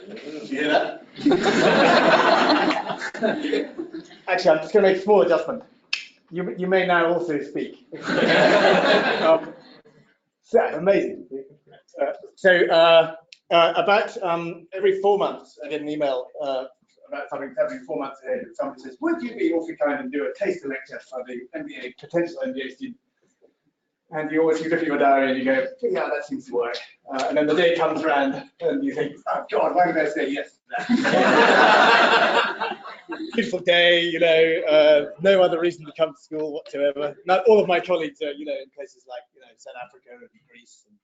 Did you hear that? Actually, I'm just going to make a small adjustment. You may now also speak. So amazing. About every 4 months, I get an email about something every 4 months ahead. Somebody says, "Would you be awfully kind and do a taster lecture for the MBA potential MBA student?" And you always look at your diary and you go, "Yeah, that seems to work." And then the day comes around and you think, "Oh God, why did I say yes to that?" Beautiful day, you know, no other reason to come to school whatsoever. Not all of my colleagues are, you know, in places like, you know, South Africa and Greece and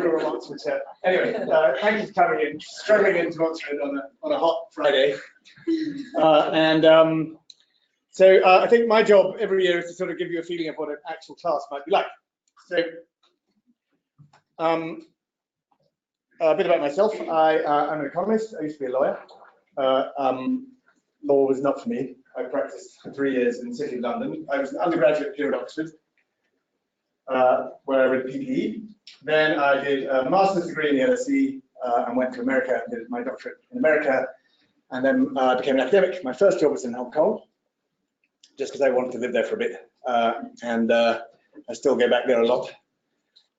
rural Oxfordshire. Anyway, thank you for coming in, struggling into Oxford on a hot Friday. So I think my job every year is to sort of give you a feeling of what an actual class might be like. So a bit about myself. I'm an economist. I used to be a lawyer. Law was not for me. I practiced for 3 years in the City of London. I was an undergraduate here at Oxford, where I read PPE. Then I did a master's degree in the LSE and went to America and did my doctorate in America. And then I became an academic. My first job was in Hong Kong, just because I wanted to live there for a bit. I still go back there a lot.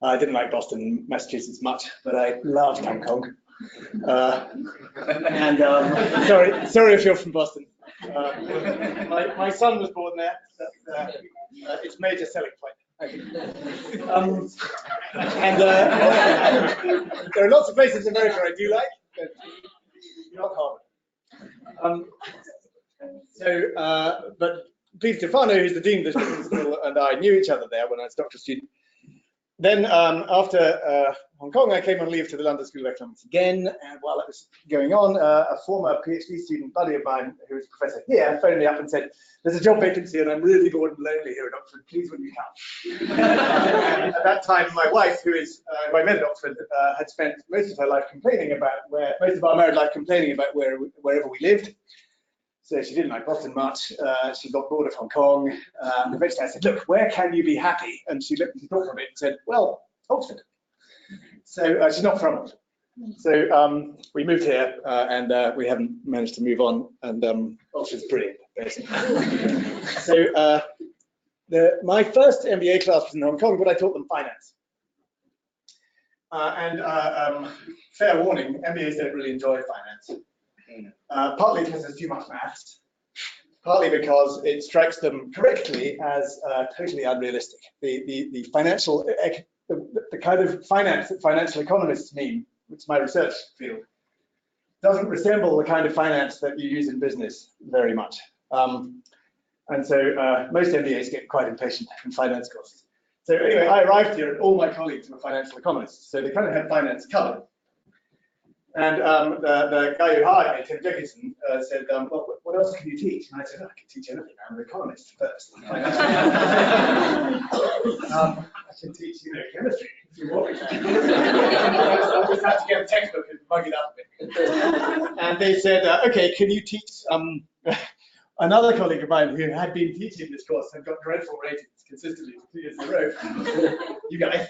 I didn't like Boston, Massachusetts much, but I loved Hong Kong. Sorry if you're from Boston. My son was born there. It's major selling point. There are lots of places in America I do like, but not Harvard. But Peter Stefano, who's the dean of the business school, and I knew each other there when I was a doctoral student. Then after Hong Kong, I came on leave to the London School of Economics again, and while that was going on, a former PhD student buddy of mine, who was a professor here, phoned me up and said, "There's a job vacancy and I'm really bored and lonely here at Oxford, please will you come?" And at that time, my wife, who I met at Oxford, had spent most of her life complaining about most of our married life complaining about wherever we lived. So she didn't like Boston much. She got bored of Hong Kong. Eventually I said, "Look, where can you be happy?" And she looked and thought for a bit and said, "Well, Oxford." So she's not from Oxford. So we moved here and we haven't managed to move on. And Oxford's brilliant, basically. So my first MBA class was in Hong Kong, but I taught them finance. Fair warning, MBAs don't really enjoy finance. Partly because there's too much maths, partly because it strikes them correctly as totally unrealistic. The financial, the kind of finance that financial economists mean, which is my research field, doesn't resemble the kind of finance that you use in business very much. And so most MBAs get quite impatient in finance courses. So anyway, I arrived here and all my colleagues were financial economists, so they kind of had finance covered. And the guy who hired me, Tim Dickinson, said, "Well, what else can you teach?" And I said, "I can teach anything. I'm an economist first." I can teach, you know, chemistry if you want me to. I just had to get a textbook and mug it up a bit. And they said, "Okay, can you teach?" Another colleague of mine who had been teaching this course and got dreadful ratings consistently for 2 years in a row. You guys.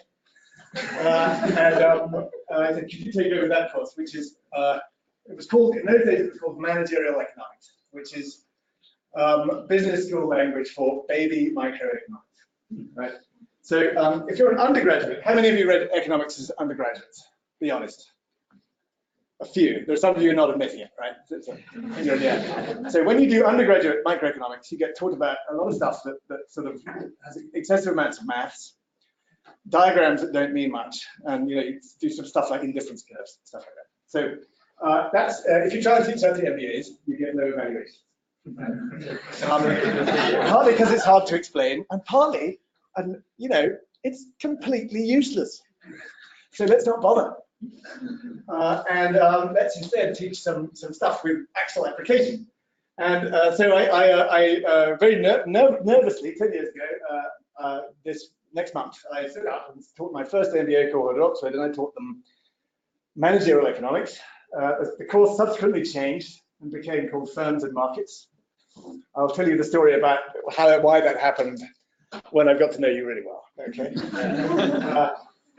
I said, "Could you take over that course?" Which is, it was called, in those days, it was called Managerial Economics, which is business school language for baby microeconomics, right? So if you're an undergraduate, how many of you read economics as undergraduates? Be honest. A few. There's some of you not admitting it, right? So when you do undergraduate microeconomics, you get taught about a lot of stuff that sort of has excessive amounts of maths, diagrams that don't mean much, and you know, you do some stuff like indifference curves, stuff like that. So that's if you try and teach that to MBAs, you get low evaluations. Partly because it's hard to explain, and partly, and you know, it's completely useless. So let's not bother. Let's instead teach some stuff with actual application. And so I very nervously 10 years ago, this next month, I stood up and taught my first MBA cohort at Oxford, and I taught them managerial economics. The course subsequently changed and became called Firms and Markets. I'll tell you the story about why that happened when I got to know you really well. Okay.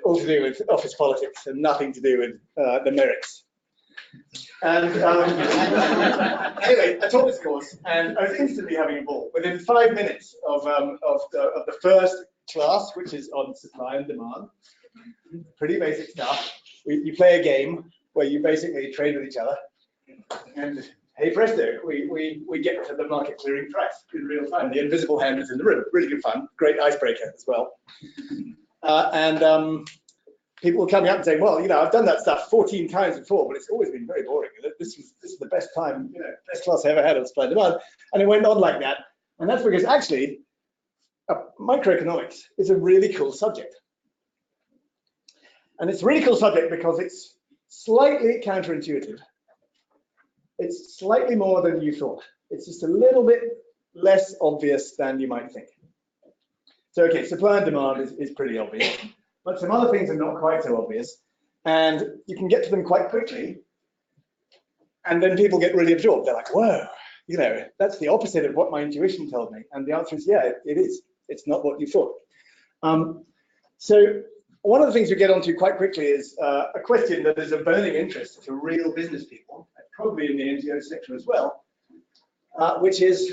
all to do with office politics and nothing to do with the merits. And anyway, I taught this course, and I was instantly having a ball. Within 5 minutes of the first class, which is on supply and demand, pretty basic stuff. You play a game where you basically trade with each other, and hey presto, we get to the market clearing price in real time. The invisible hand is in the room. Really good fun, great icebreaker as well. People were coming up and saying, well, you know, I've done that stuff 14 times before, but it's always been very boring. This is the best time, you know, best class I ever had on supply and demand. And it went on like that. And that's because actually, microeconomics is a really cool subject. And it's a really cool subject because it's slightly counterintuitive. It's slightly more than you thought. It's just a little bit less obvious than you might think. So, okay, supply and demand is pretty obvious. But some other things are not quite so obvious, and you can get to them quite quickly, and then people get really absorbed. They're like, whoa, you know, that's the opposite of what my intuition told me. And the answer is, yeah, it is. It's not what you thought. So one of the things we get onto quite quickly is a question that is of burning interest to real business people, and probably in the NGO sector as well, which is,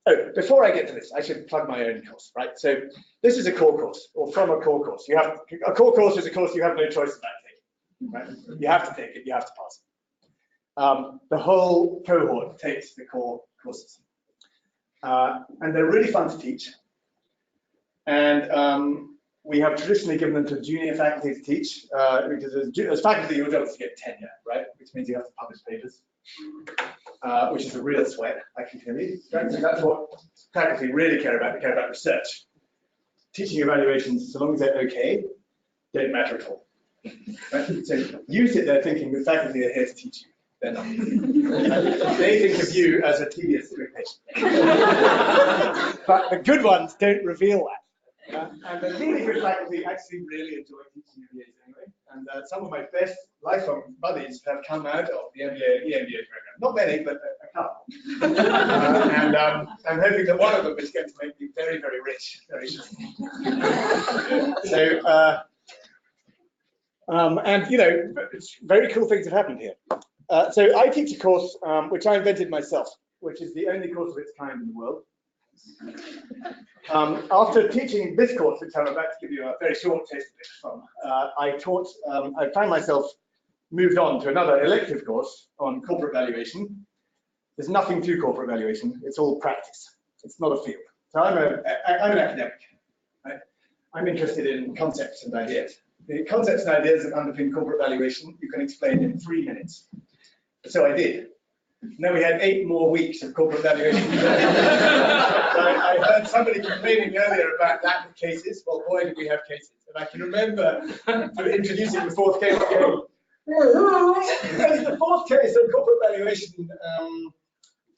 oh, before I get to this, I should plug my own course, right? So this is a core course, or from a core course. You have a core course is a course you have no choice about taking, right? You have to take it, you have to pass it. The whole cohort takes the core courses, and they're really fun to teach. And we have traditionally given them to junior faculty to teach, because as faculty, your job is to get tenure, right? Which means you have to publish papers. Which is a real sweat, I can tell you. Right? So that's what faculty really care about. They care about research. Teaching evaluations, so long as they're okay, don't matter at all. Right? So you sit there thinking the faculty are here to teach you. They're not. They think of you as a tedious irritation. But the good ones don't reveal that. And the really good faculty actually really enjoy teaching MBAs anyway. And some of my best lifelong buddies have come out of the MBA and EMBA program. Not many, but a couple. And I'm hoping that one of them is going to make me very, very rich very soon. So, and you know, very cool things have happened here. So I teach a course which I invented myself, which is the only course of its kind in the world. After teaching this course, which I'm about to give you a very short taste of it from, I found myself moved on to another elective course on corporate valuation. There's nothing to corporate valuation, it's all practice. It's not a field. So I'm an academic. Right? I'm interested in concepts and ideas. The concepts and ideas that underpin corporate valuation, you can explain in 3 minutes. So I did. And then we had 8 more weeks of corporate valuation. I heard somebody complaining earlier about lack of cases. Well, boy, did we have cases. And I can remember introducing the 4th case going, the 4th case of corporate valuation,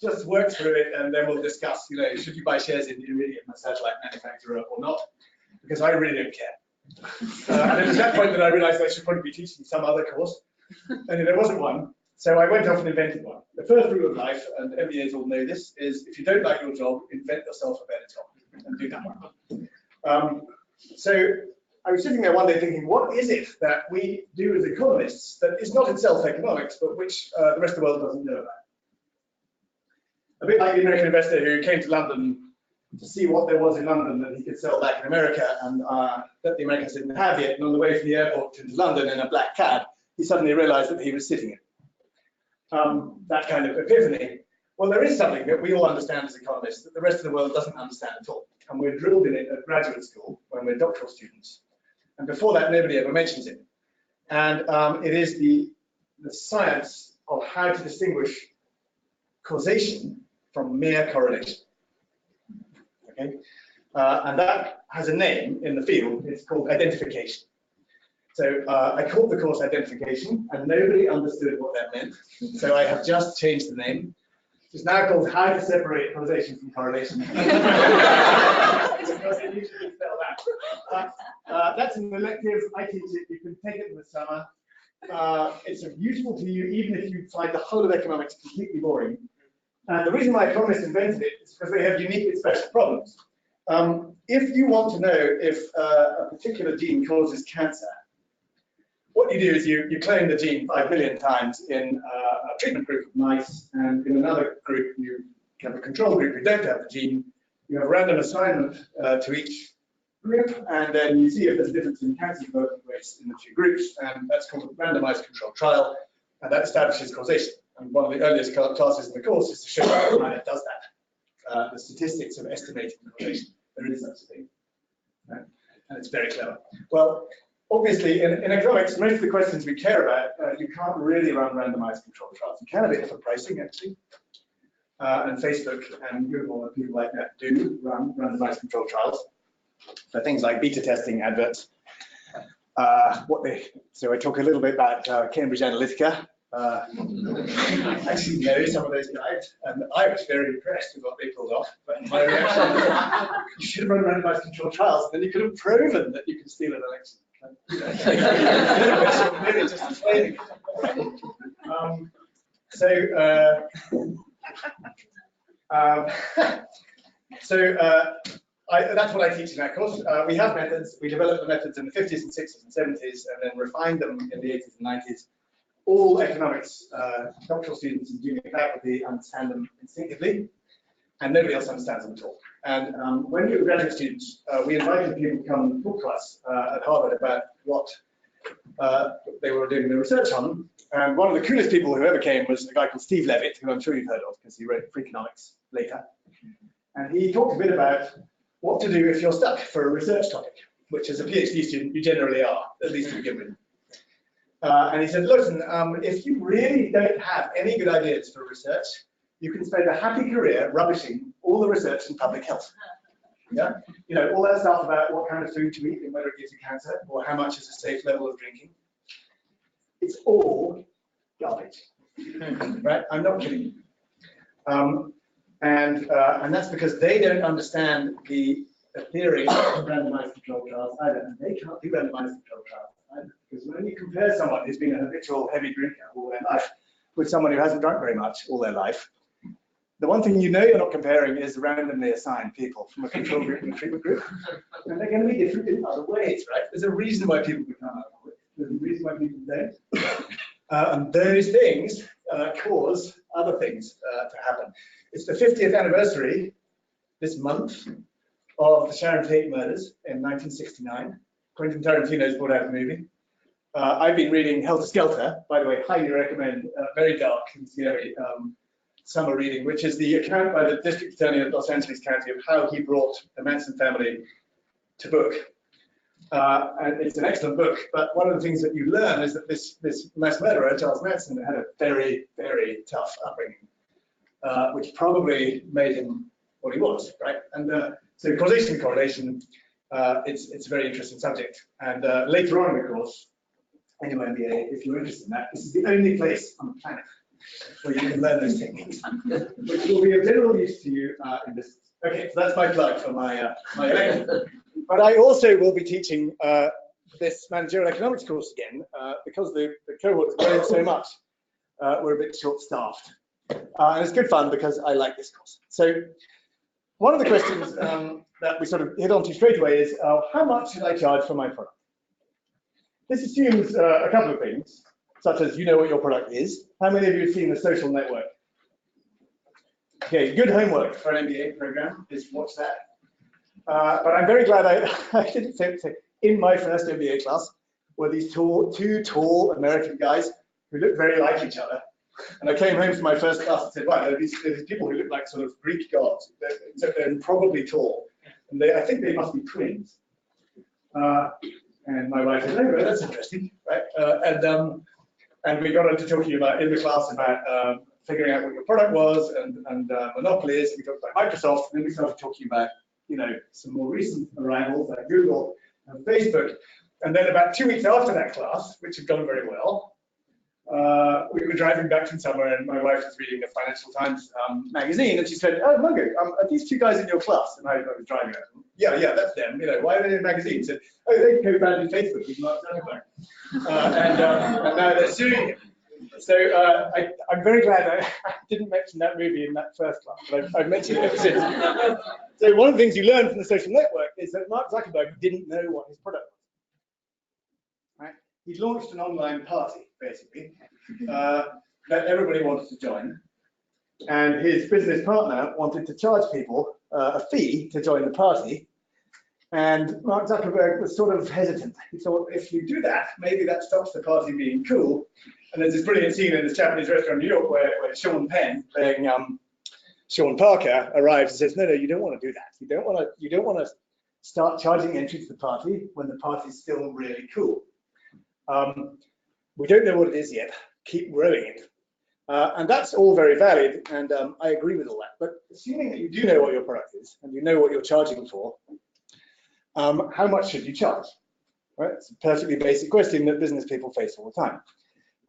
just work through it and then we'll discuss, you know, should you buy shares in Iridium, a satellite manufacturer, or not? Because I really don't care. And it was at that point that I realized I should probably be teaching some other course. And there wasn't one. So I went off and invented one. The first rule of life, and MBAs all know this, is if you don't like your job, invent yourself a better job and do that one. So I was sitting there one day thinking, what is it that we do as economists that is not itself economics, but which the rest of the world doesn't know about? A bit like the American investor who came to London to see what there was in London that he could sell back in America and that the Americans didn't have yet. And on the way from the airport to London in a black cab, he suddenly realized that he was sitting in. That kind of epiphany. Well, there is something that we all understand as economists that the rest of the world doesn't understand at all. And we're drilled in it at graduate school when we're doctoral students. And before that, nobody ever mentions it. And it is the science of how to distinguish causation from mere correlation. Okay? And that has a name in the field. It's called identification. So I called the course identification, and nobody understood what that meant. So I have just changed the name. It's now called How to Separate Causation from Correlation. Because it usually spell that. That's an elective. I teach it. You can take it in the summer. It's useful to you even if you find the whole of economics completely boring. And the reason why economists invented it is because they have uniquely special problems. If you want to know if a particular gene causes cancer, what you do is you clone the gene 5 billion times in a treatment group of mice, and in another group you have a control group who don't have the gene. You have random assignment to each group, and then you see if there's a difference in cancer development rates in the two groups, and that's called a randomized controlled trial, and that establishes causation. And one of the earliest classes in the course is to show how it does that. The statistics of estimating causation. There is such a thing, right? And it's very clever. Well, obviously, in economics, most of the questions we care about, you can't really run randomized controlled trials. You can a bit for pricing, actually. And Facebook and Google and people like that do run randomized controlled trials for things like beta testing adverts. So I talk a little bit about Cambridge Analytica. I actually know some of those guys, and I was very impressed with what they pulled off. But my reaction was, you should have run randomized controlled trials, then you could have proven that you can steal an election. Maybe just explaining. That's what I teach in that course. We have methods. We developed the methods in the 50s and 60s and 70s, and then refined them in the 80s and 90s. All economics doctoral students and junior faculty understand them instinctively, and nobody else understands them at all. And when we were graduate students, we invited people to come and talk to us at Harvard about what they were doing their research on. And one of the coolest people who ever came was a guy called Steve Levitt, who I'm sure you've heard of because he wrote Microeconomics later. And he talked a bit about what to do if you're stuck for a research topic, which as a PhD student, you generally are, at least to begin with. And he said, listen, if you really don't have any good ideas for research, you can spend a happy career rubbishing all the research in public health. Yeah, you know, all that stuff about what kind of food to eat and whether it gives you cancer or how much is a safe level of drinking. It's all garbage, right? I'm not kidding you. And that's because they don't understand the theory of randomized controlled trials either, and they can't do randomized controlled trials either. Because when you compare someone who's been a habitual heavy drinker all their life with someone who hasn't drunk very much all their life, the one thing you know you're not comparing is randomly assigned people from a control group and a treatment group. And they're going to be different in other ways, right? There's a reason why people become alcoholic. There's a reason why people don't. And those things cause other things to happen. It's the 50th anniversary this month of the Sharon Tate murders in 1969. Quentin Tarantino's brought out a movie. I've been reading Helter Skelter, by the way, highly recommend, very dark and scary summer reading, which is the account by the district attorney of Los Angeles County of how he brought the Manson family to book. And it's an excellent book, but one of the things that you learn is that this mass murderer, Charles Manson, had a very, very tough upbringing, which probably made him what he was, right? And so causation and correlation, it's a very interesting subject. And later on in the course, in your MBA, if you're interested in that, this is the only place on the planet where you can learn those techniques, which will be of general use to you in business. Okay, so that's my plug for my lecture. But I also will be teaching this managerial economics course again because the cohort has grown so much. We're a bit short-staffed. And it's good fun because I like this course. So one of the questions that we sort of hit onto straight away is, how much should I charge for my product? This assumes a couple of things, such as you know what your product is. How many of you have seen The Social Network? Okay, good homework for an MBA program is watch that. But I'm very glad I didn't say it. In my first MBA class were these two tall American guys who looked very like each other. And I came home from my first class and said, wow, there are these people who look like sort of Greek gods. They're probably tall. And I think they must be twins. And my wife said, oh, that's interesting, right? And we got into talking about, in the class, about figuring out what your product was and monopolies. We talked about Microsoft, and then we started talking about, you know, some more recent arrivals like Google and Facebook. And then about 2 weeks after that class, which had gone very well, we were driving back from somewhere, and my wife was reading the Financial Times magazine, and she said, "Oh, Mungo, are these two guys in your class?" And I was driving at them. Yeah, that's them. You know, why are they in a magazine? She said, "Oh, they co-founded Facebook with Mark Zuckerberg, and now they're suing him." So I'm very glad I didn't mention that movie in that first class, but I've mentioned it ever since. So one of the things you learn from the social network is that Mark Zuckerberg didn't know what his product was. Right? He launched an online party, basically, that everybody wanted to join. And his business partner wanted to charge people a fee to join the party. And Mark Zuckerberg was sort of hesitant. He thought, if you do that, maybe that stops the party being cool. And there's this brilliant scene in this Japanese restaurant in New York where Sean Penn, playing Sean Parker, arrives and says, no, you don't want to do that. You don't want to start charging entry to the party when the party's still really cool. We don't know what it is yet. Keep growing it. And that's all very valid, and I agree with all that. But assuming that you do know what your product is and you know what you're charging for, how much should you charge? Right? It's a perfectly basic question that business people face all the time.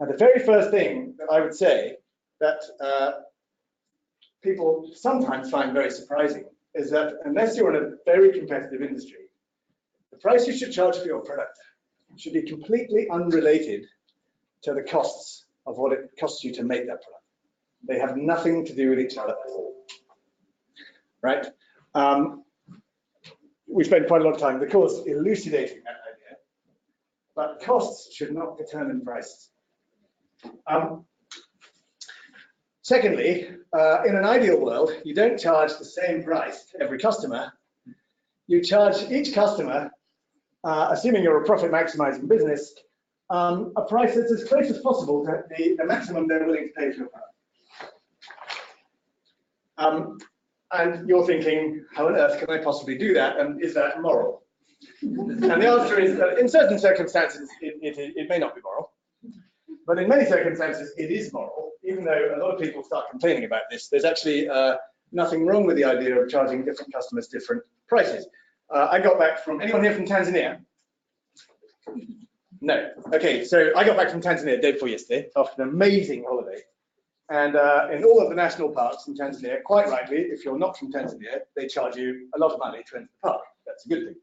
And the very first thing that I would say that people sometimes find very surprising is that unless you're in a very competitive industry, the price you should charge for your product should be completely unrelated to the costs of what it costs you to make that product. They have nothing to do with each other at all. Right? We spent quite a lot of time in the course elucidating that idea, but costs should not determine prices. Secondly, in an ideal world, you don't charge the same price to every customer. You charge each customer, assuming you're a profit maximizing business, a price that's as close as possible to the maximum they're willing to pay for your product. And you're thinking, how on earth can I possibly do that? And is that moral? And the answer is that in certain circumstances, it may not be moral. But in many circumstances, it is moral, even though a lot of people start complaining about this. There's actually nothing wrong with the idea of charging different customers different prices. I got back from, anyone here from Tanzania? No. Okay, so I got back from Tanzania the day before yesterday after an amazing holiday. And in all of the national parks in Tanzania, quite rightly, if you're not from Tanzania, they charge you a lot of money to enter the park. That's a good thing.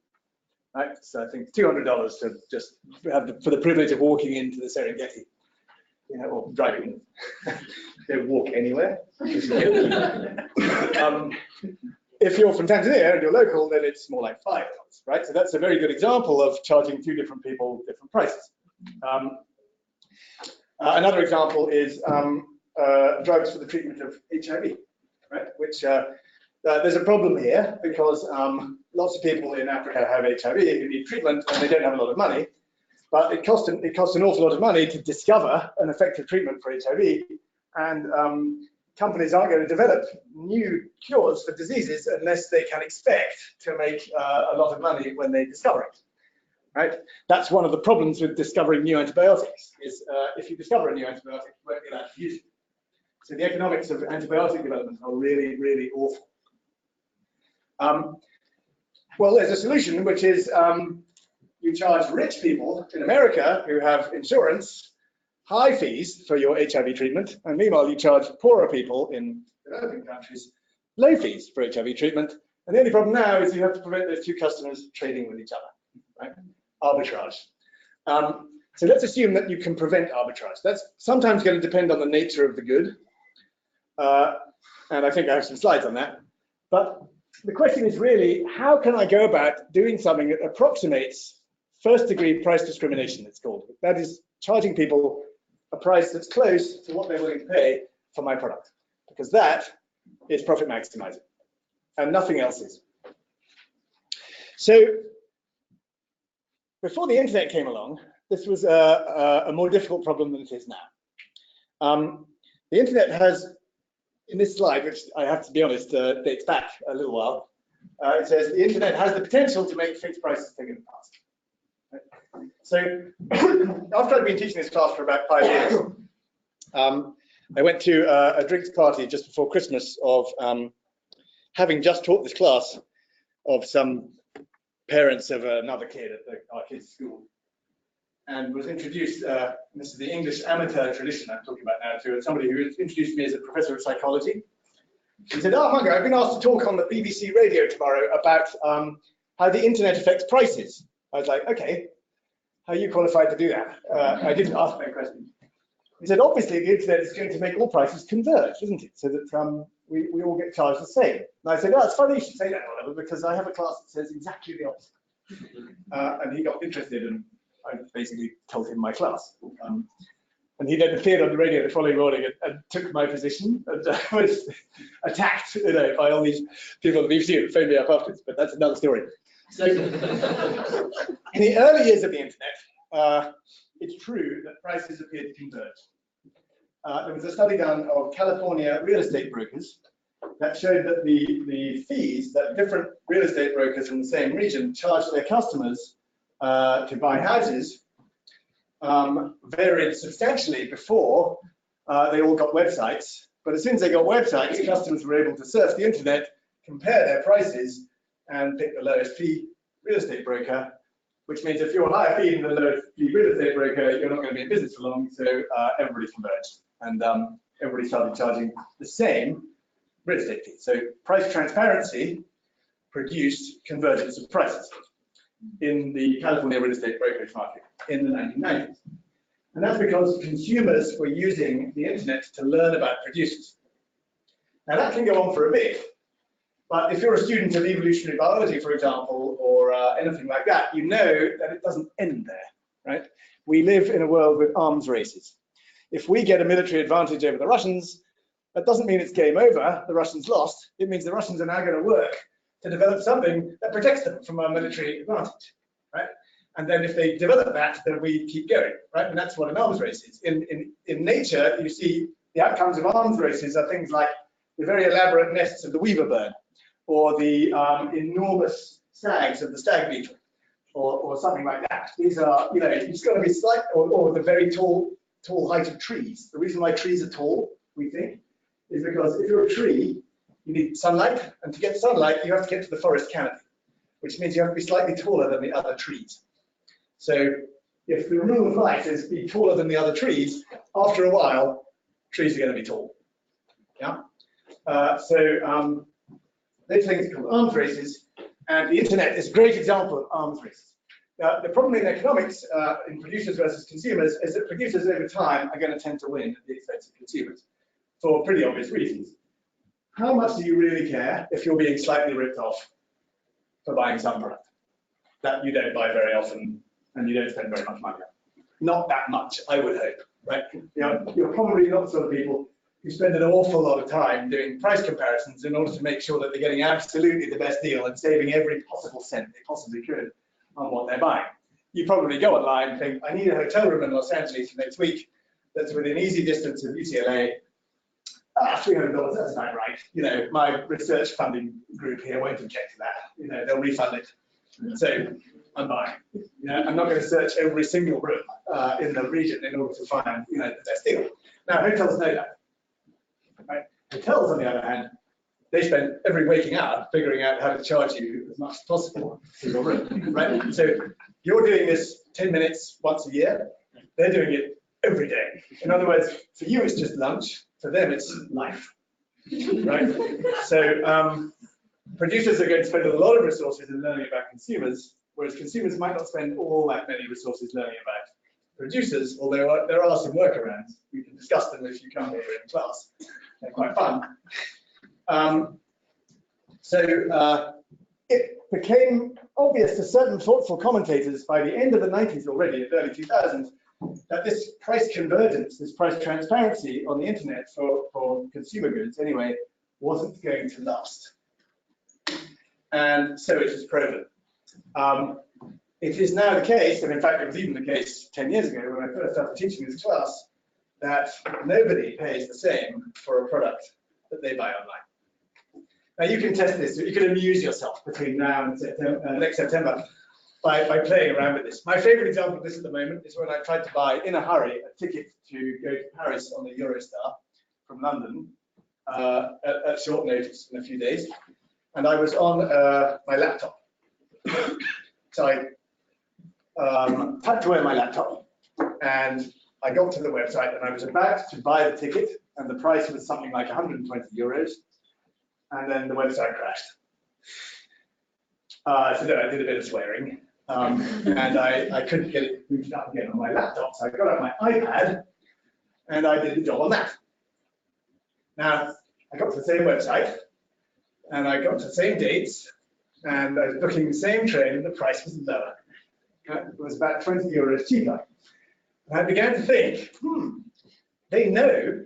Right? So I think $200 to just have for the privilege of walking into the Serengeti, you know, or driving. Don't walk anywhere. If you're from Tanzania and you're local, then it's more like $5, right? So that's a very good example of charging two different people different prices. Another example is drugs for the treatment of HIV, right? Which there's a problem here because lots of people in Africa have HIV who need treatment and they don't have a lot of money. But it costs an awful lot of money to discover an effective treatment for HIV, and companies aren't going to develop new cures for diseases unless they can expect to make a lot of money when they discover it. Right? That's one of the problems with discovering new antibiotics. Is if you discover a new antibiotic, you won't be allowed to use it. So the economics of antibiotic development are really, really awful. Well, there's a solution, which is you charge rich people in America who have insurance high fees for your HIV treatment, and meanwhile you charge poorer people in developing countries low fees for HIV treatment. And the only problem now is you have to prevent those two customers trading with each other, right? Arbitrage. So let's assume that you can prevent arbitrage. That's sometimes going to depend on the nature of the good. And I think I have some slides on that. But the question is really, how can I go about doing something that approximates first-degree price discrimination, it's called. That is charging people a price that's close to what they're willing to pay for my product, because that is profit maximizing, and nothing else is. So before the internet came along, this was a more difficult problem than it is now. The internet has, in this slide, which I have to be honest, dates back a little while, it says the internet has the potential to make fixed prices big in the past. So after I'd been teaching this class for about 5 years, I went to a drinks party just before Christmas of having just taught this class of some parents of another kid at our kid's school, and was introduced, this is the English amateur tradition I'm talking about now, to somebody who introduced me as a professor of psychology. He said, oh, Mungo, I've been asked to talk on the BBC radio tomorrow about how the internet affects prices. I was like, okay, how are you qualified to do that? I didn't ask that question. He said, obviously, the internet is going to make all prices converge, isn't it? So that we all get charged the same. And I said, oh, it's funny you should say that, Oliver, because I have a class that says exactly the opposite. And he got interested, and I basically told him my class. And he then appeared on the radio the following morning and took my position, and was attacked, by all these people at the BBC who phoned me up afterwards. But that's another story. So, in the early years of the internet, it's true that prices appeared to converge. There was a study done of California real estate brokers that showed that the fees that different real estate brokers in the same region charged their customers to buy houses varied substantially before they all got websites. But as soon as they got websites, customers were able to surf the internet, compare their prices, and pick the lowest fee real estate broker, which means if you're a higher fee than the lowest fee real estate broker, you're not going to be in business for long. So everybody converged, and everybody started charging the same real estate fee. So price transparency produced convergence of prices in the California real estate brokerage market in the 1990s. And that's because consumers were using the internet to learn about producers. Now that can go on for a bit, but if you're a student of evolutionary biology, for example, or anything like that, you know that it doesn't end there, right? We live in a world with arms races. If we get a military advantage over the Russians, that doesn't mean it's game over, the Russians lost. It means the Russians are now going to work to develop something that protects them from our military advantage, right? And then if they develop that, then we keep going, right? And that's what an arms race is. In nature, you see the outcomes of arms races are things like the very elaborate nests of the weaver bird, or the enormous stags of the stag beetle, or something like that. These are, it's got to be slight, or the very tall height of trees. The reason why trees are tall, we think, is because if you're a tree, you need sunlight, and to get sunlight, you have to get to the forest canopy, which means you have to be slightly taller than the other trees. So if the rule of life is be taller than the other trees, after a while, trees are going to be tall. Yeah. These things are called arms races, and the internet is a great example of arms races. The problem in economics, in producers versus consumers, is that producers over time are going to tend to win at the expense of consumers for pretty obvious reasons. How much do you really care if you're being slightly ripped off for buying some product that you don't buy very often and you don't spend very much money on? Not that much, I would hope, right? You're probably not the sort of people who spend an awful lot of time doing price comparisons in order to make sure that they're getting absolutely the best deal and saving every possible cent they possibly could on what they're buying. You probably go online and think, I need a hotel room in Los Angeles next week that's within easy distance of UCLA. $300, that's about right. My research funding group here won't object to that. They'll refund it. So I'm buying. I'm not going to search every single room in the region in order to find, the best deal. Now, hotels know that. Right? Hotels, on the other hand, they spend every waking hour figuring out how to charge you as much as possible for your room, right? So you're doing this 10 minutes once a year. They're doing it every day. In other words, for you, it's just lunch. For them, it's life, right? So producers are going to spend a lot of resources in learning about consumers, whereas consumers might not spend all that many resources learning about producers, although there are some workarounds. We can discuss them if you come here in class. They're quite fun. It became obvious to certain thoughtful commentators by the end of the 90s already, the early 2000s, that this price convergence, this price transparency on the internet for consumer goods anyway, wasn't going to last. And so it is proven. It is now the case, and in fact it was even the case 10 years ago when I first started teaching this class, that nobody pays the same for a product that they buy online. Now you can test this, you can amuse yourself between now and September, next September by playing around with this. My favorite example of this at the moment is when I tried to buy, in a hurry, a ticket to go to Paris on the Eurostar from London at short notice in a few days. And I was on my laptop. So I typed away my laptop and I got to the website and I was about to buy the ticket and the price was something like 120 euros. And then the website crashed. So then I did a bit of swearing. And I couldn't get it booted up again on my laptop. So I got out my iPad and I did the job on that. Now, I got to the same website, and I got to the same dates, and I was booking the same train, and the price was lower. It was about 20 euros cheaper. And I began to think, they know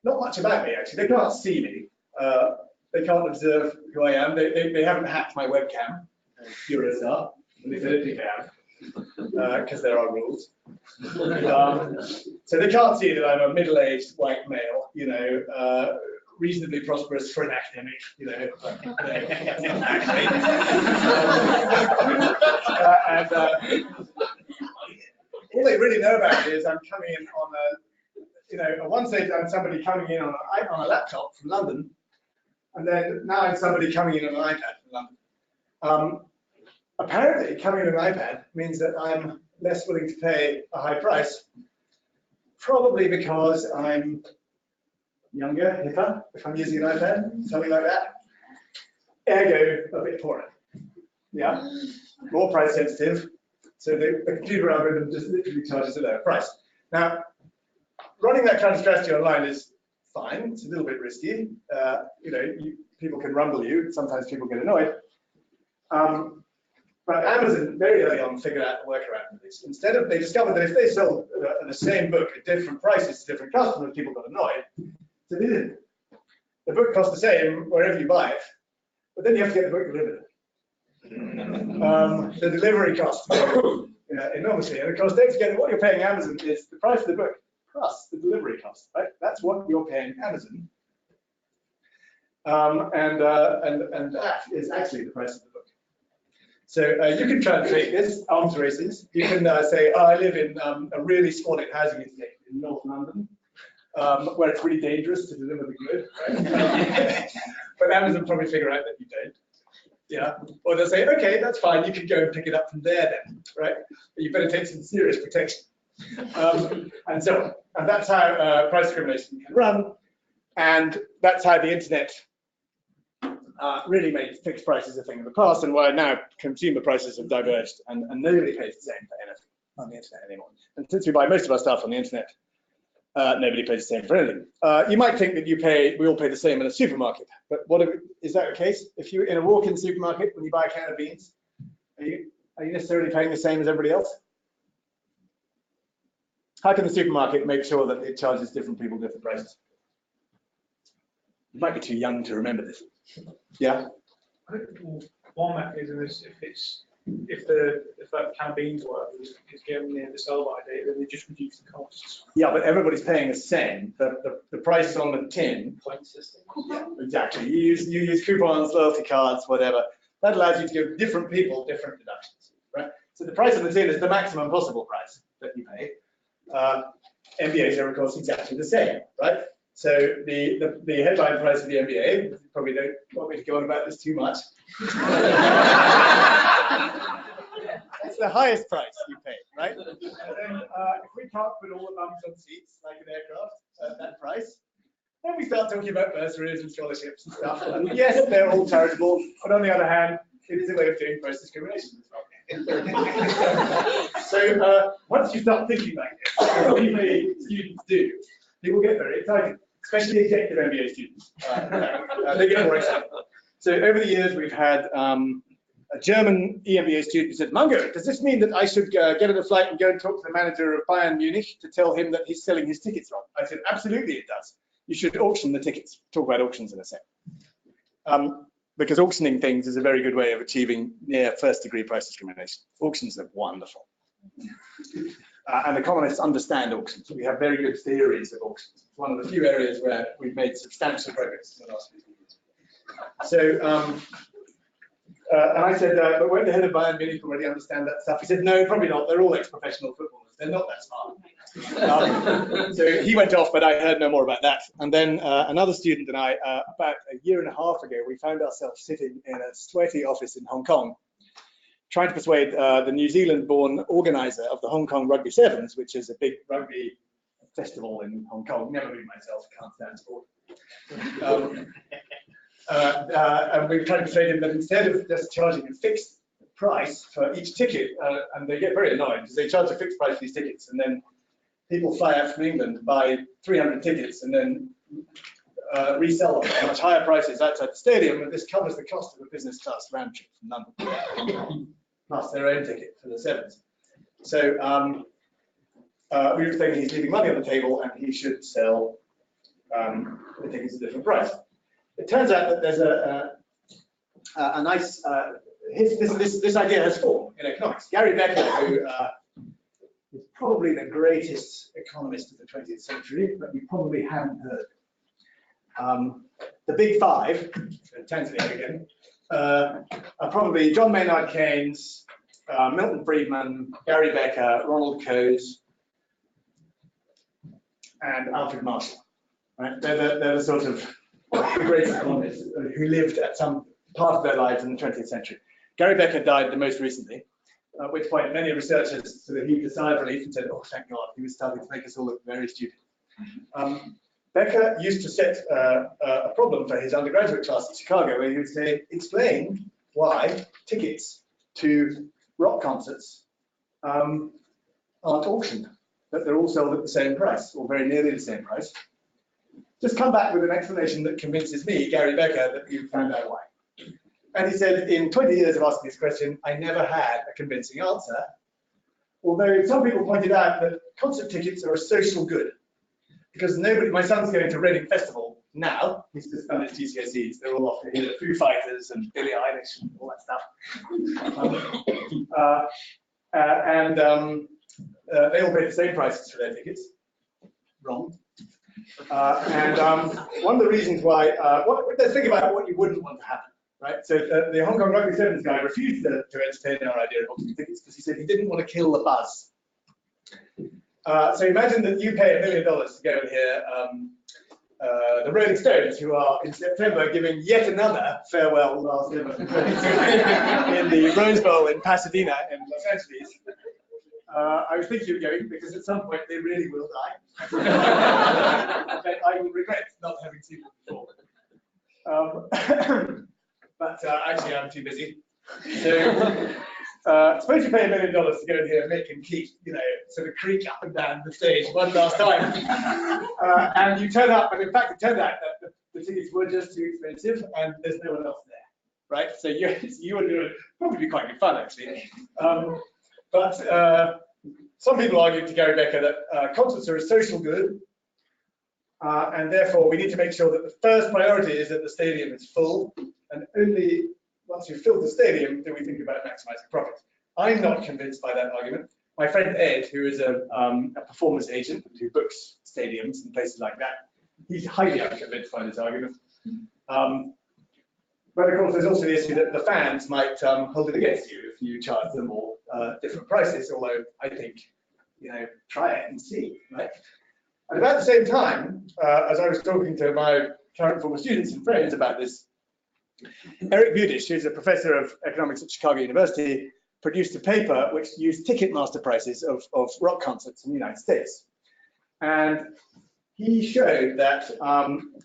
not much about me, actually. They can't see me. They can't observe who I am. They haven't hacked my webcam, as Euros are. At least I don't think they have, because there are rules. So they can't see that I'm a middle-aged white male, you know, reasonably prosperous for an academic, you know. All they really know about me is I'm coming in on a, you know, at one stage I'm somebody coming in on a laptop from London, and then now I'm somebody coming in on an iPad from London. Apparently, coming in on an iPad means that I'm less willing to pay a high price, probably because I'm younger, hipper, if I'm using an iPad, something like that. Ergo, a bit poorer. Yeah, more price sensitive. So the computer algorithm just literally charges a lower price. Now, running that kind of strategy online is fine. It's a little bit risky. You know, people can rumble you. Sometimes people get annoyed. But Amazon very early on figured out a workaround for this. Instead of, they discovered that if they sold the same book at different prices to different customers, people got annoyed. So they didn't. The book costs the same wherever you buy it, but then you have to get the book delivered. The delivery costs enormously, and of course, don't forget that what you're paying Amazon is the price of the book plus the delivery cost. Right? That's what you're paying Amazon, and that is actually the price of the book. So you can translate this arms races. You can say, oh, I live in a really squalid housing estate in North London, where it's really dangerous to deliver the good. Right? But Amazon probably figure out that you don't. Yeah, or they'll say, okay, that's fine, you can go and pick it up from there then, right? But you better take some serious protection. And so on. And that's how price discrimination can run. And that's how the internet really made fixed prices a thing of the past, and why now consumer prices have diverged, and nobody pays the same for anything on the internet anymore. And since we buy most of our stuff on the internet, nobody pays the same for anything. You might think that we all pay the same in a supermarket, but is that the case? If you're in a walk-in supermarket, when you buy a can of beans, are you necessarily paying the same as everybody else? How can the supermarket make sure that it charges different people different prices? You might be too young to remember this. Yeah? I think one mechanism is if that can of beans work is given the sell-by date, then they just reduce the costs. Yeah, but everybody's paying the same. The price on the tin. Point system. Yeah, exactly. You use coupons, loyalty cards, whatever. That allows you to give different people different deductions, right? So the price on the tin is the maximum possible price that you pay. MBAs are of course exactly the same, right? So the headline price of the MBA, you probably don't want me to go on about this too much. It's the highest price you pay, right? And then if we can't put all the bums on seats like an aircraft at that price, then we start talking about bursaries and scholarships and stuff. And yes, they're all charitable, but on the other hand, it is a way of doing price discrimination as well. So once you start thinking like this, as many students do, people get very excited, especially executive MBA students. They get more excited. So over the years, we've had a German EMBA student who said, Mungo, does this mean that I should get on a flight and go and talk to the manager of Bayern Munich to tell him that he's selling his tickets wrong? I said, absolutely it does. You should auction the tickets. Talk about auctions in a sec. Because auctioning things is a very good way of achieving near first-degree price discrimination. Auctions are wonderful. And economists understand auctions. We have very good theories of auctions. It's one of the few areas where we've made substantial progress in the last few years. So, and I said, but won't the head of Bayern Munich already understand that stuff? He said, no, probably not. They're all ex-professional footballers. They're not that smart. So he went off, but I heard no more about that. And then another student and I, about a year and a half ago, we found ourselves sitting in a sweaty office in Hong Kong, trying to persuade the New Zealand-born organizer of the Hong Kong Rugby Sevens, which is a big rugby festival in Hong Kong. Never been myself, can't stand sport. And we tried to persuade him that instead of just charging a fixed price for each ticket, and they get very annoyed because they charge a fixed price for these tickets, and then people fly out from England, buy 300 tickets, and then resell them at much higher prices outside the stadium, and this covers the cost of a business class round trip from London, plus their own ticket for the sevens. So we were thinking he's leaving money on the table, and he should sell the tickets at a different price. It turns out that there's a nice this idea has formed in economics. Gary Becker, who is probably the greatest economist of the 20th century, but you probably haven't heard. The big five, Tanzania again, are probably John Maynard Keynes, Milton Friedman, Gary Becker, Ronald Coase, and Alfred Marshall. Right? They're the sort of the greatest economists who lived at some part of their lives in the 20th century. Gary Becker died the most recently, at which point many researchers sort of heaved a sigh of relief and said, "Oh, thank God, he was starting to make us all look very stupid." Becker used to set a problem for his undergraduate class at Chicago, where he would say, explain why tickets to rock concerts aren't auctioned, that they're all sold at the same price, or very nearly the same price. Just come back with an explanation that convinces me, Gary Becker, that you found out why. And he said, in 20 years of asking this question, I never had a convincing answer, although some people pointed out that concert tickets are a social good. Because nobody, my son's going to Reading Festival now, he's just done his GCSEs, they're all off to hear the Foo Fighters and Billie Eilish and all that stuff. They all pay the same prices for their tickets. Wrong. One of the reasons why, let's think about what you wouldn't want to happen, right? So the Hong Kong Rugby Sevens guy refused to entertain our idea of auctioning tickets because he said he didn't want to kill the buzz. So imagine that you pay $1 million to go and hear the Rolling Stones, who are in September giving yet another farewell last ever in the Rose Bowl in Pasadena in Los Angeles. I was thinking of going because at some point they really will die. I will regret not having seen them before. But actually I'm too busy. So suppose you pay $1 million to go in here and make him keep, sort of creak up and down the stage one last time. And you turn up, and in fact, it turned out that the tickets were just too expensive and there's no one else there, right? So you would probably be quite good fun, actually. But some people argue to Gary Becker that concerts are a social good, and therefore we need to make sure that the first priority is that the stadium is full, and only once you've filled the stadium do we think about maximizing profits. I'm not convinced by that argument. My friend Ed, who is a performance agent who books stadiums and places like that, he's highly unconvinced by this argument. But of course, there's also the issue that the fans might hold it against you if you charge them all different prices, although I think, try it and see, right? And about the same time, as I was talking to my current former students and friends about this, Eric Budish, who's a professor of economics at Chicago University, produced a paper which used Ticketmaster prices of rock concerts in the United States. And he showed that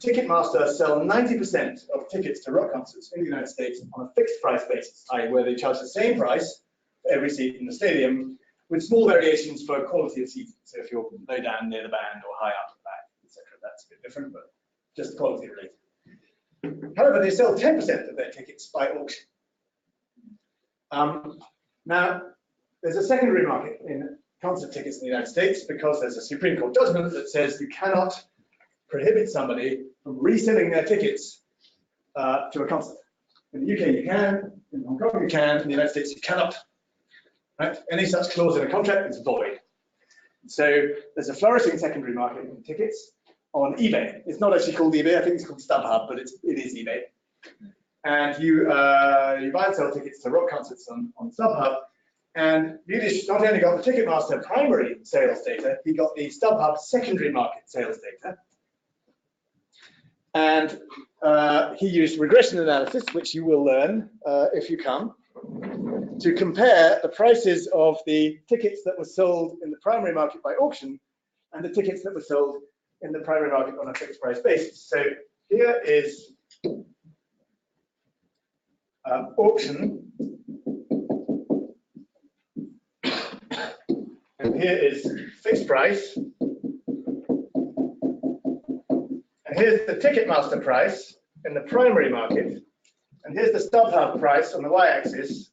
Ticketmaster sell 90% of tickets to rock concerts in the United States on a fixed price basis, i.e. where they charge the same price for every seat in the stadium, with small variations for quality of seating. So if you're low down near the band or high up the back, etc., that's a bit different, but just quality related. However, they sell 10% of their tickets by auction. Now, there's a secondary market in concert tickets in the United States because there's a Supreme Court judgment that says you cannot prohibit somebody from reselling their tickets to a concert. In the UK, you can. In Hong Kong, you can. In the United States, you cannot. Right? Any such clause in a contract is void. So there's a flourishing secondary market in tickets on eBay. It's not actually called eBay. I think it's called StubHub, but it is eBay. And you buy and sell tickets to rock concerts on StubHub. And Budish not only got the Ticketmaster primary sales data, he got the StubHub secondary market sales data. And he used regression analysis, which you will learn if you come, to compare the prices of the tickets that were sold in the primary market by auction and the tickets that were sold in the primary market on a fixed price basis. So here is auction. And here is fixed price, and here's the Ticketmaster price in the primary market, and here's the StubHub price on the y-axis.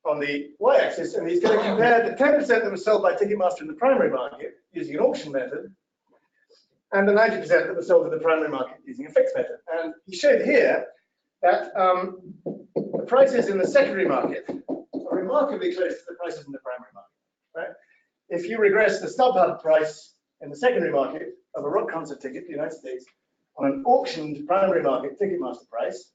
On the y-axis, and he's going to compare the 10% that was sold by Ticketmaster in the primary market using an auction method, and the 90% that was sold in the primary market using a fixed method. And he showed here that the prices in the secondary market are remarkably close to the prices in the primary market. Right? If you regress the StubHub price in the secondary market of a rock concert ticket in the United States on an auctioned primary market Ticketmaster price,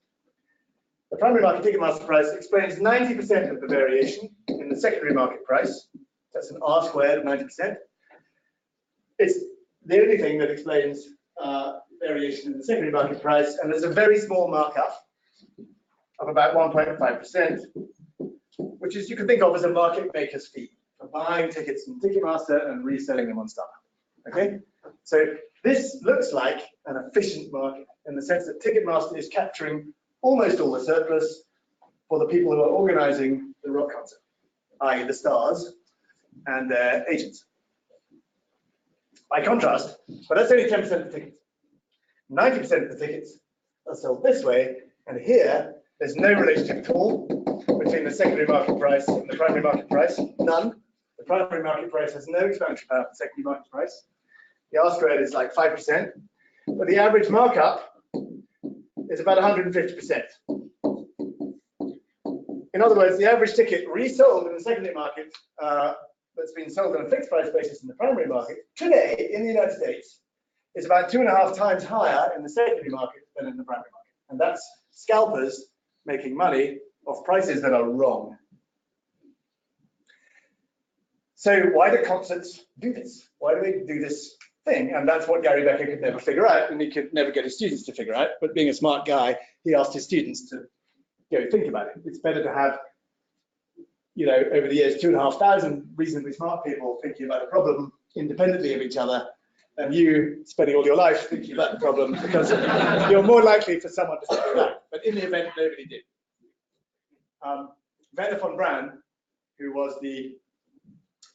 the primary market Ticketmaster price explains 90% of the variation in the secondary market price. That's an R squared of 90%. It's the only thing that explains variation in the secondary market price, and there's a very small markup of about 1.5%, which is you can think of as a market maker's fee for buying tickets from Ticketmaster and reselling them on StubHub. Okay, so this looks like an efficient market in the sense that Ticketmaster is capturing almost all the surplus for the people who are organizing the rock concert, i.e. the stars and their agents. By contrast, but that's only 10% of the tickets. 90% of the tickets are sold this way, and here there's no relationship at all between the secondary market price and the primary market price, none. The primary market price has no expansion power for the secondary market price. The R squared is like 5%, but the average markup is about 150%. In other words, the average ticket resold in the secondary market that's been sold on a fixed price basis in the primary market today in the United States is about 2.5 times higher in the secondary market than in the primary market. And that's scalpers making money off prices that are wrong. So why do concerts do this? Why do they do this thing? And that's what Gary Becker could never figure out, and he could never get his students to figure out. But being a smart guy, he asked his students to think about it. It's better to have, over the years, 2,500 reasonably smart people thinking about a problem independently of each other, than you spending all your life thinking about the problem, because you're more likely for someone to figure it out. But in the event, nobody did. Werner von Braun, who was the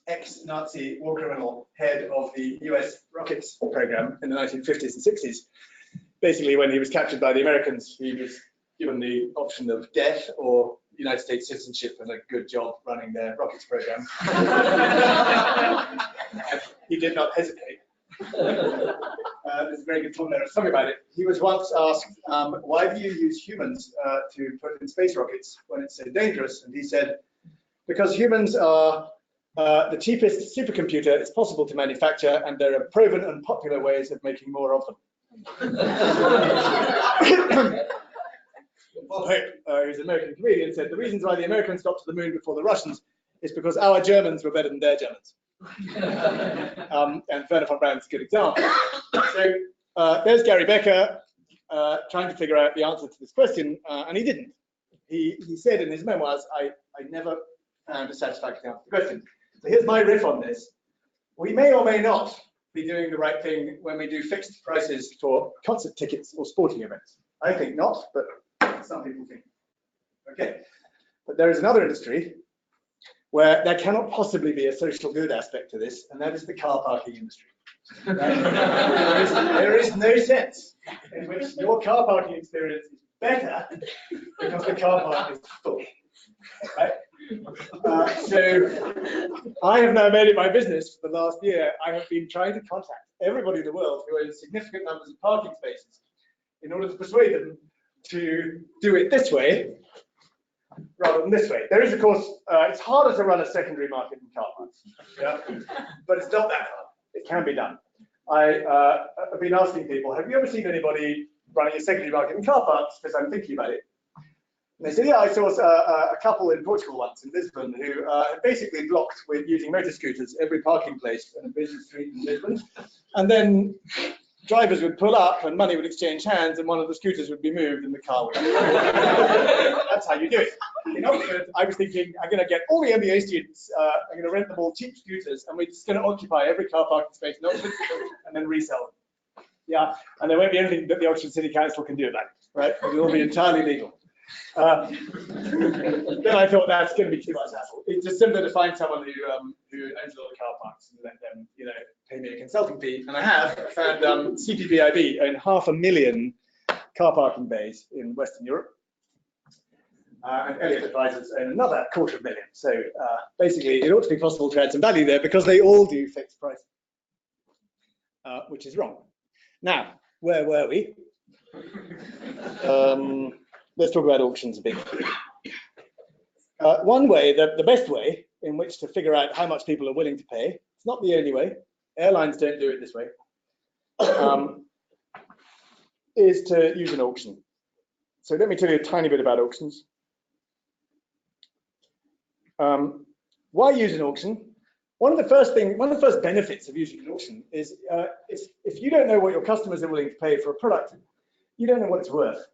ex-Nazi war criminal head of the US rockets program in the 1950s and 60s, basically when he was captured by the Americans, he was given the option of death or United States citizenship and a good job running their rockets program. He did not hesitate. There's a very good film there. I was talking about it. He was once asked, why do you use humans to put in space rockets when it's so dangerous? And he said, because humans are the cheapest supercomputer it's possible to manufacture, and there are proven and popular ways of making more of them. Bob Hope, who's an American comedian, said the reasons why the Americans got to the moon before the Russians is because our Germans were better than their Germans. And Werner von Braun is a good example. So there's Gary Becker trying to figure out the answer to this question, and he didn't. He said in his memoirs, I never found a satisfactory answer to the question. So here's my riff on this. We may or may not be doing the right thing when we do fixed prices for concert tickets or sporting events. I think not, but some people think. Okay, but there is another industry where there cannot possibly be a social good aspect to this, and that is the car parking industry. There is no sense in which your car parking experience is better because the car park is full. Right? So I have now made it my business for the last year. I have been trying to contact everybody in the world who owns significant numbers of parking spaces in order to persuade them to do it this way rather than this way. There is, of course, it's harder to run a secondary market in car parks, yeah? But it's not that hard. It can be done. I have been asking people, have you ever seen anybody running a secondary market in car parks? Because I'm thinking about it. And they said, yeah, I saw a couple in Portugal once, in Lisbon, who had basically blocked with using motor scooters every parking place in a busy street in Lisbon. And then drivers would pull up and money would exchange hands and one of the scooters would be moved and the car would. That's how you do it. In Oxford, I was thinking, I'm going to get all the MBA students, I'm going to rent them all cheap scooters, and we're just going to occupy every car parking space in Oxford and then resell them. Yeah, and there won't be anything that the Oxford City Council can do about it, right? It will be entirely legal. Then I thought that's going to be too much hassle. It's just simpler to find someone who owns a lot of car parks and let them, pay me a consulting fee. And I have found CPPIB own 500,000 car parking bays in Western Europe. And Elliott Advisors own another 250,000. So basically, it ought to be possible to add some value there because they all do fixed pricing, which is wrong. Now, where were we? Let's talk about auctions a bit. One way, the best way in which to figure out how much people are willing to pay, it's not the only way, airlines don't do it this way, is to use an auction. So let me tell you a tiny bit about auctions. Why use an auction? One of the first benefits of using an auction is if you don't know what your customers are willing to pay for a product, you don't know what it's worth.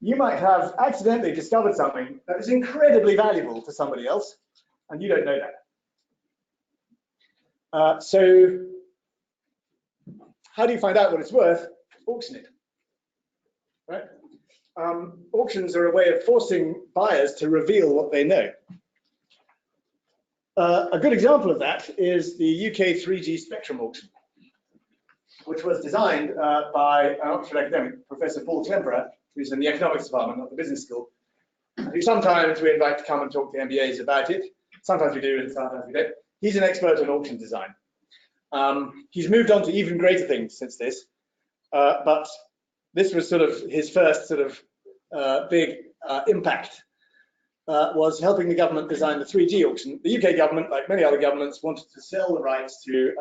You might have accidentally discovered something that is incredibly valuable to somebody else, and you don't know that. So how do you find out what it's worth? Auction it, right? Auctions are a way of forcing buyers to reveal what they know. A good example of that is the UK 3G spectrum auction, which was designed by an Oxford academic, Professor Paul Klemperer, who's in the economics department of the business school, who sometimes we invite to come and talk to MBAs about it. Sometimes we do and sometimes we don't. He's an expert in auction design. He's moved on to even greater things since this, but this was sort of his first sort of big impact, was helping the government design the 3G auction. The UK government, like many other governments, wanted to sell the rights to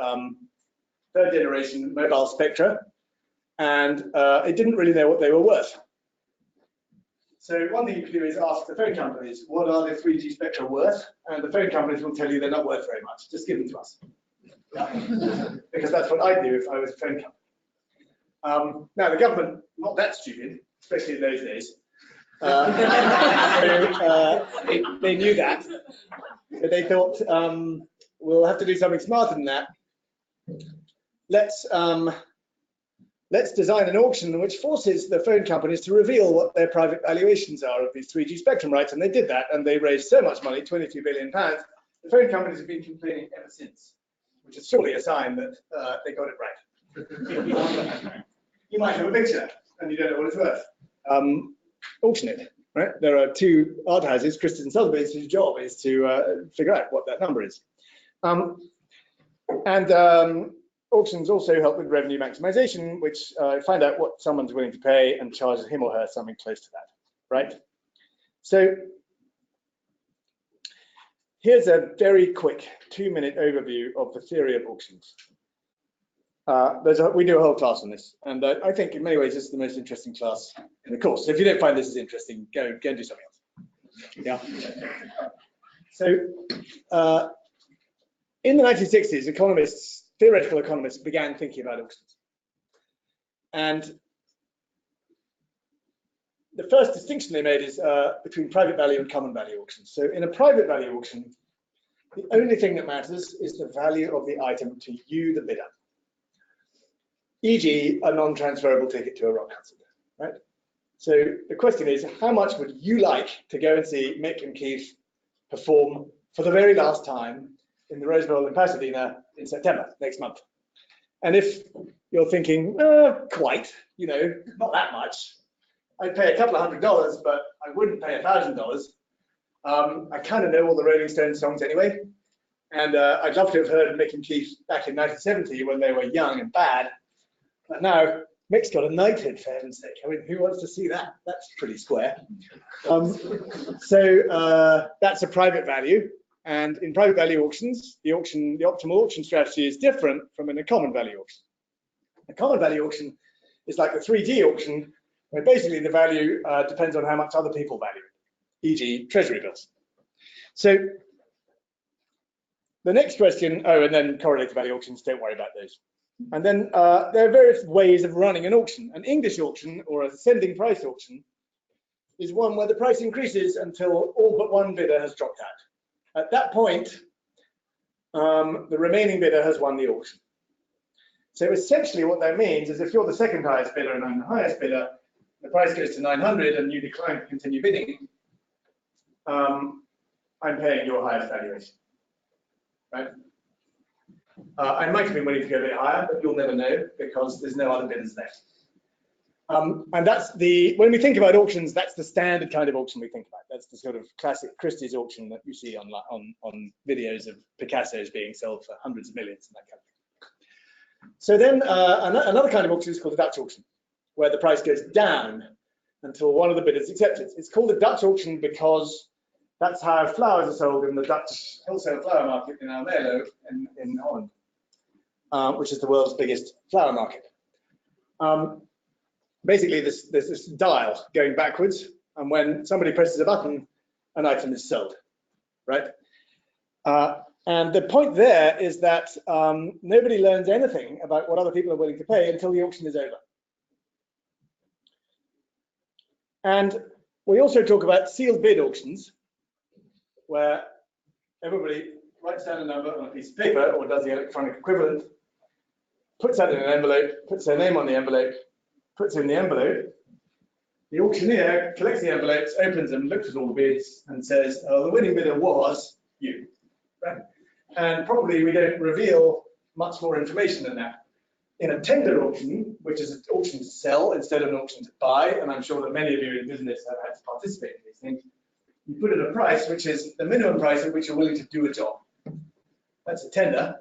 third generation mobile spectra, and it didn't really know what they were worth. So one thing you can do is ask the phone companies, what are the 3G spectra worth? And the phone companies will tell you they're not worth very much, just give them to us. Yeah. Because that's what I'd do if I was a phone company. Now the government, not that stupid, especially in those days, they knew that, but they thought, we'll have to do something smarter than that. Let's design an auction which forces the phone companies to reveal what their private valuations are of these 3G spectrum rights, and they did that, and they raised so much money, £22 billion. The phone companies have been complaining ever since, which is surely a sign that they got it right. You might have a picture, and you don't know what it's worth. Auction it, right? There are two art houses, Christie's and Sotheby's, whose job is to figure out what that number is. Auctions also help with revenue maximization, which find out what someone's willing to pay and charges him or her something close to that, right? So here's a very quick 2-minute overview of the theory of auctions. We do a whole class on this, and I think in many ways this is the most interesting class in the course. So if you don't find this as interesting, go and do something else. Yeah. So in the 1960s, theoretical economists began thinking about auctions. And the first distinction they made is between private value and common value auctions. So in a private value auction, the only thing that matters is the value of the item to you, the bidder. E.g., a non-transferable ticket to a rock concert, right? So the question is, how much would you like to go and see Mick and Keith perform for the very last time in the Rose Bowl in Pasadena in September, next month? And if you're thinking, quite, not that much, I'd pay a couple of $100, but I wouldn't pay $1,000. I kind of know all the Rolling Stones songs anyway, and I'd love to have heard Mick and Keith back in 1970 when they were young and bad. But now Mick's got a knighthood, for heaven's sake. I mean, who wants to see that? That's pretty square. So that's a private value. And in private value auctions, the optimal auction strategy is different from a common value auction. A common value auction is like the 3G auction, where basically the value depends on how much other people value it, e.g. treasury bills. So the next question, and then correlated value auctions, don't worry about those. And then there are various ways of running an auction. An English auction, or a ascending price auction, is one where the price increases until all but one bidder has dropped out. At that point, the remaining bidder has won the auction. So essentially what that means is if you're the second highest bidder and I'm the highest bidder, the price goes to 900 and you decline to continue bidding, I'm paying your highest valuation, right? I might have been willing to go a bit higher, but you'll never know because there's no other bidders left. And that's when we think about auctions, that's the standard kind of auction we think about. That's the sort of classic Christie's auction that you see on videos of Picasso's being sold for hundreds of millions and that kind of thing. So then another kind of auction is called a Dutch auction, where the price goes down until one of the bidders accepts it. It's called a Dutch auction because that's how flowers are sold in the Dutch wholesale flower market in Almelo in Holland, which is the world's biggest flower market. Basically, there's this dial going backwards, and when somebody presses a button, an item is sold, right? And the point there is that nobody learns anything about what other people are willing to pay until the auction is over. And we also talk about sealed bid auctions, where everybody writes down a number on a piece of paper or does the electronic equivalent, puts that in an envelope, puts their name on the envelope, puts in the envelope. The auctioneer collects the envelopes, opens them, looks at all the bids and says, oh, the winning bidder was you, right? And probably we don't reveal much more information than that. In a tender auction, which is an auction to sell instead of an auction to buy, and I'm sure that many of you in business have had to participate in these things, you put in a price which is the minimum price at which you're willing to do a job. That's a tender.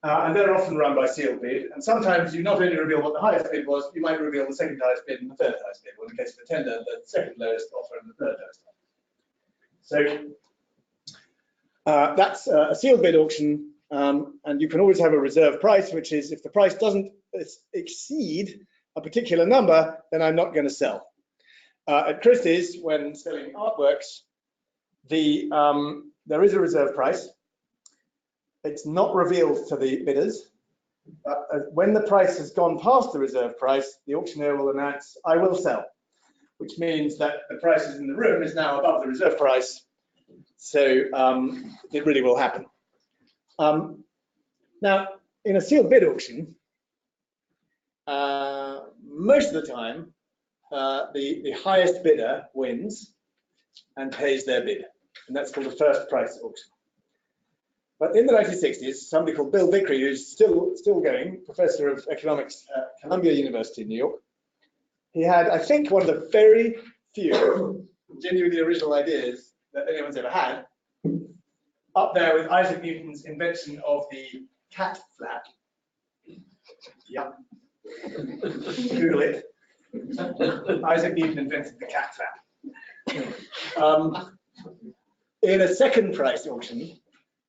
And they're often run by sealed bid. And sometimes you not only reveal what the highest bid was, you might reveal the second highest bid and the third highest bid. Well, in the case of a tender, the second lowest offer and the third lowest offer. So that's a sealed bid auction. And you can always have a reserve price, which is if the price doesn't exceed a particular number, then I'm not going to sell. At Christie's, when selling artworks, there is a reserve price. It's not revealed to the bidders. When the price has gone past the reserve price, the auctioneer will announce, I will sell, which means that the prices in the room is now above the reserve price. So it really will happen. Now, in a sealed bid auction, most of the time, the highest bidder wins and pays their bid. And that's called a first price auction. But in the 1960s, somebody called Bill Vickery, who's still going, professor of economics at Columbia University in New York, he had, I think, one of the very few genuinely original ideas that anyone's ever had, up there with Isaac Newton's invention of the cat flap. Yeah. Google it. Isaac Newton invented the cat flap. In a second price auction,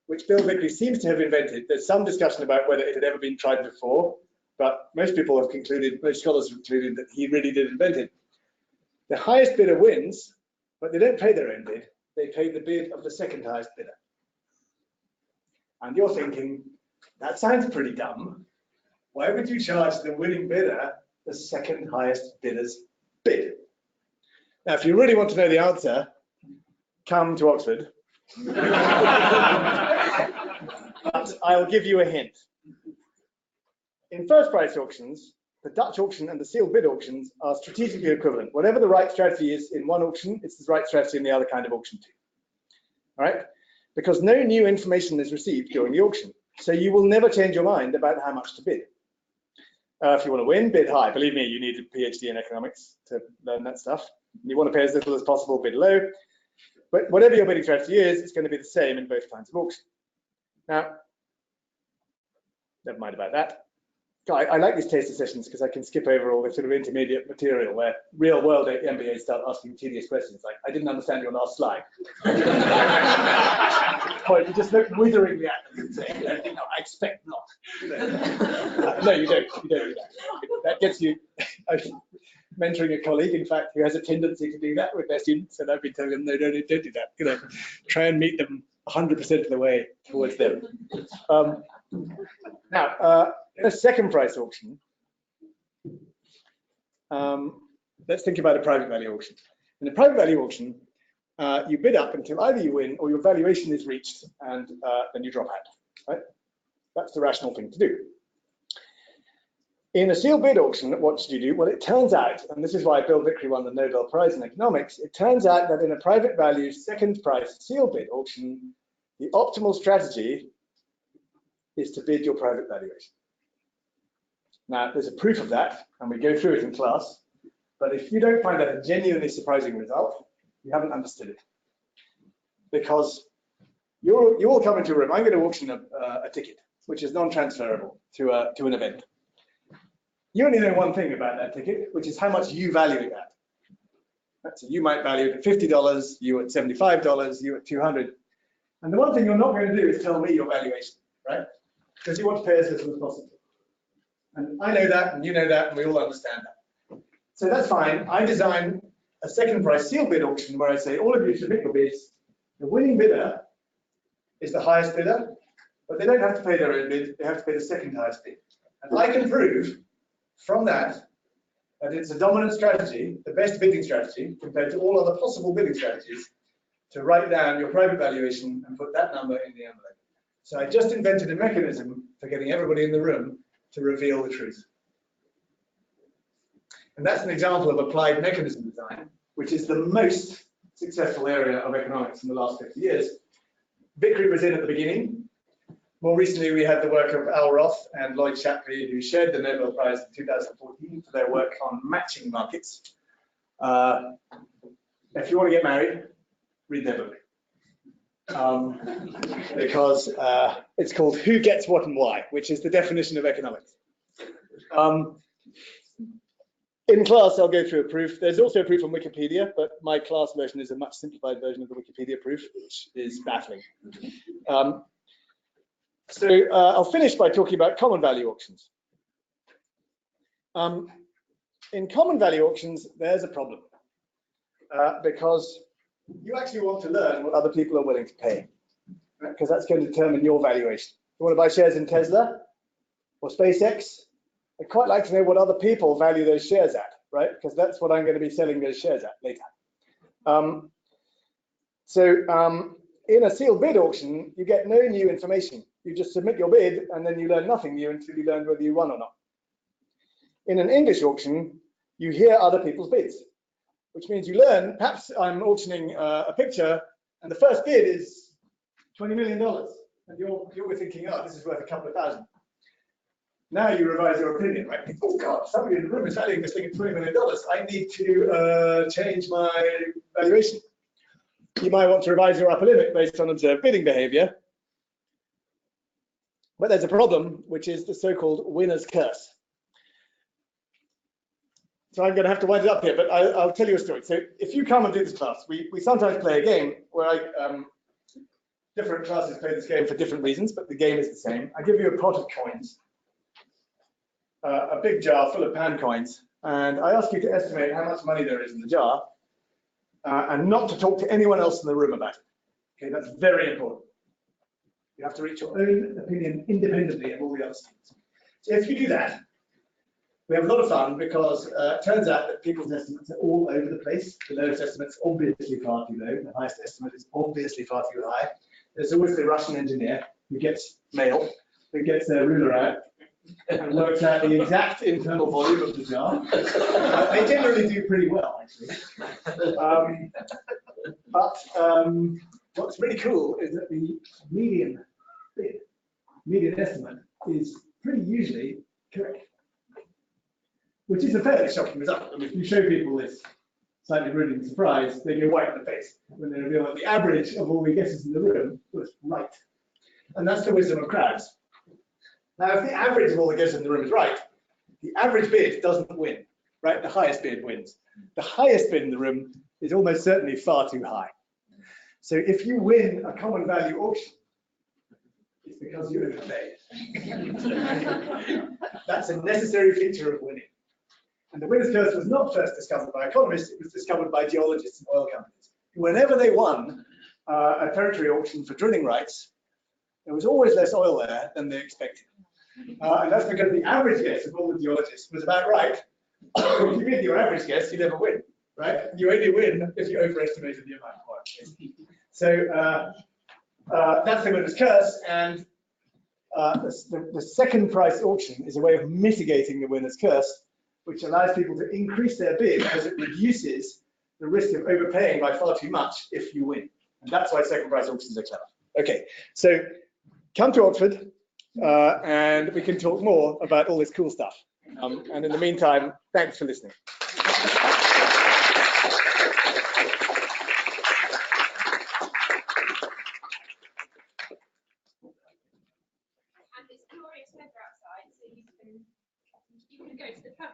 which Bill Vickery seems to have invented, there's some discussion about whether it had ever been tried before, but most people have concluded, most scholars have concluded that he really did invent it. The highest bidder wins, but they don't pay their own bid, they pay the bid of the second highest bidder. And you're thinking, that sounds pretty dumb. Why would you charge the winning bidder the second highest bidder's bid? Now, if you really want to know the answer, come to Oxford. But I'll give you a hint. In first price auctions, the Dutch auction and the sealed bid auctions are strategically equivalent. Whatever the right strategy is in one auction, it's the right strategy in the other kind of auction too. All right? Because no new information is received during the auction. So you will never change your mind about how much to bid. If you want to win, bid high. Believe me, you need a PhD in economics to learn that stuff. You want to pay as little as possible, bid low. But whatever your bidding strategy is, it's going to be the same in both kinds of auction. Now, never mind about that. I like these taster sessions because I can skip over all the sort of intermediate material where real world MBAs start asking tedious questions like, I didn't understand your last slide. Or you just look witheringly at them and say, no, I expect not. No, you don't do that. That gets you, mentoring a colleague, in fact, who has a tendency to do that with their students, and I've been telling them, no, don't do that. Try and meet them 100% of the way towards them. Now, in a second price auction, let's think about a private value auction. In a private value auction, you bid up until either you win or your valuation is reached, and then you drop out. Right? That's the rational thing to do. In a sealed bid auction, what should you do? Well, it turns out, and this is why Bill Vickery won the Nobel Prize in economics, it turns out that in a private value second price sealed bid auction, the optimal strategy is to bid your private valuation. Now, there's a proof of that, and we go through it in class, but if you don't find that a genuinely surprising result, you haven't understood it. Because you all come into a room, I'm going to auction a ticket, which is non-transferable to an event. You only know one thing about that ticket, which is how much you value it at. So you might value it at $50, you at $75, you at $200. And the one thing you're not going to do is tell me your valuation, right? Because you want to pay as little as possible. And I know that, and you know that, and we all understand that. So that's fine. I design a second price sealed bid auction where I say all of you submit your bids. The winning bidder is the highest bidder, but they don't have to pay their own bid, they have to pay the second highest bid. And I can prove from that it's a dominant strategy, the best bidding strategy compared to all other possible bidding strategies, to write down your private valuation and put that number in the envelope. So I just invented a mechanism for getting everybody in the room to reveal the truth. And that's an example of applied mechanism design, which is the most successful area of economics in the last 50 years. Vickery was in at the beginning. More recently, we had the work of Al Roth and Lloyd Shapley, who shared the Nobel Prize in 2014 for their work on matching markets. If you want to get married, read their book. Because it's called Who Gets What and Why, which is the definition of economics. In class, I'll go through a proof. There's also a proof on Wikipedia, but my class version is a much simplified version of the Wikipedia proof, which is baffling. I'll finish by talking about common value auctions. In common value auctions, there's a problem because you actually want to learn what other people are willing to pay, because that's going to determine your valuation. You want to buy shares in Tesla or SpaceX? I'd quite like to know what other people value those shares at, right? Because that's what I'm going to be selling those shares at later. In a sealed bid auction, you get no new information. You just submit your bid and then you learn nothing new until you learn whether you won or not. In an English auction, you hear other people's bids, which means you learn, perhaps I'm auctioning a picture and the first bid is $20 million. And you're thinking, oh, this is worth a couple of thousand. Now you revise your opinion, right? Oh God, somebody in the room is valuing this thing at $20 million. I need to change my valuation. You might want to revise your upper limit based on observed bidding behavior. But there's a problem, which is the so-called winner's curse. So I'm going to have to wind it up here, but I'll tell you a story. So if you come and do this class, we sometimes play a game where different classes play this game for different reasons, but the game is the same. I give you a pot of coins, a big jar full of pan coins, and I ask you to estimate how much money there is in the jar, and not to talk to anyone else in the room about it. Okay, that's very important. You have to reach your own opinion independently of all the other students. So if you do that, we have a lot of fun because it turns out that people's estimates are all over the place. The lowest estimate's obviously far too low. The highest estimate is obviously far too high. There's always the Russian engineer who gets mail, who gets their ruler out and works out the exact internal volume of the jar. They generally do pretty well, actually. What's really cool is that the median bid, median estimate, is pretty usually correct, which is a fairly shocking result. I mean, if you show people this slightly ruining surprise, they go white in the face when they reveal that the average of all the guesses in the room was right. And that's the wisdom of crowds. Now, if the average of all the guesses in the room is right, the average bid doesn't win, right? The highest bid wins. The highest bid in the room is almost certainly far too high. So if you win a common value auction, it's because you overpaid. That's a necessary feature of winning. And the winner's curse was not first discovered by economists, it was discovered by geologists and oil companies. Whenever they won a territory auction for drilling rights, there was always less oil there than they expected. And that's because the average guess of all the geologists was about right. If you get your average guess, you never win, right? You only win if you overestimated the amount of oil. So that's the winner's curse, and the second price auction is a way of mitigating the winner's curse, which allows people to increase their bid because it reduces the risk of overpaying by far too much if you win. And that's why second price auctions are clever. Okay, so come to Oxford and we can talk more about all this cool stuff. And in the meantime, thanks for listening. And it's glorious weather outside, so you can go to the pub